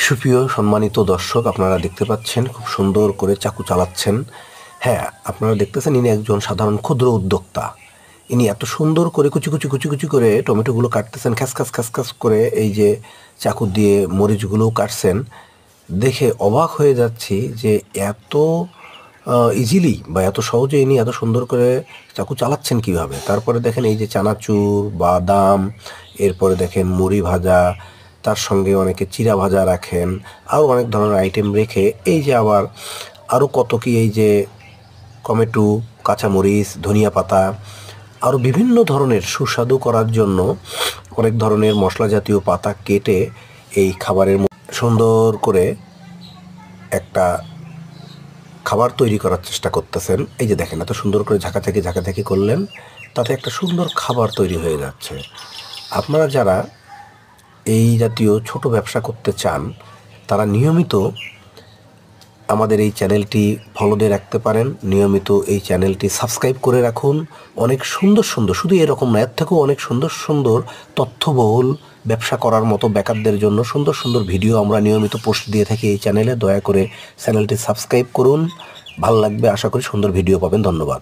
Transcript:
সুপ্রিয় সম্মানিত দর্শক, আপনারা দেখতে পাচ্ছেন খুব সুন্দর করে চাকু চালাচ্ছেন। হ্যাঁ, আপনারা দেখতেছেন ইনি একজন সাধারণ ক্ষুদ্র উদ্যোক্তা। ইনি এত সুন্দর করে কুচি কুচি কুচি কুচি করে টমেটোগুলো কাটতেছেন, খ্যাসখ্যাস খ্যাসখ্যাস করে এই যে চাকু দিয়ে মরিচগুলোও কাটছেন। দেখে অবাক হয়ে যাচ্ছি যে এত ইজিলি বা এত সহজে ইনি এত সুন্দর করে চাকু চালাচ্ছেন কীভাবে। তারপরে দেখেন এই যে চানাচুর, বাদাম, এরপরে দেখেন মুড়ি ভাজা, তার সঙ্গে অনেকে চিড়া ভাজা রাখেন, আরও অনেক ধরনের আইটেম রেখে এই যে আবার আরও কত কি, এই যে টমেটো, কাঁচামরিচ, ধনিয়া পাতা, আরও বিভিন্ন ধরনের সুস্বাদু করার জন্য অনেক ধরনের মশলা জাতীয় পাতা কেটে এই খাবারের সুন্দর করে একটা খাবার তৈরি করার চেষ্টা করতেছেন। এই যে দেখেন এত সুন্দর করে ঝাঁকাঝাঁকি করলেন, তাতে একটা সুন্দর খাবার তৈরি হয়ে যাচ্ছে। আপনারা যারা এই জাতীয় ছোট ব্যবসা করতে চান, তারা নিয়মিত আমাদের এই চ্যানেলটি ফলো দিয়ে রাখতে পারেন। নিয়মিত এই চ্যানেলটি সাবস্ক্রাইব করে রাখুন। অনেক সুন্দর সুন্দর, শুধু এরকম না, এর থেকেও অনেক সুন্দর সুন্দর তথ্যবহুল ব্যবসা করার মতো বেকারদের জন্য সুন্দর সুন্দর ভিডিও আমরা নিয়মিত পোস্ট দিয়ে থাকি এই চ্যানেলে। দয়া করে চ্যানেলটি সাবস্ক্রাইব করুন। ভালো লাগবে, আশা করি সুন্দর ভিডিও পাবেন। ধন্যবাদ।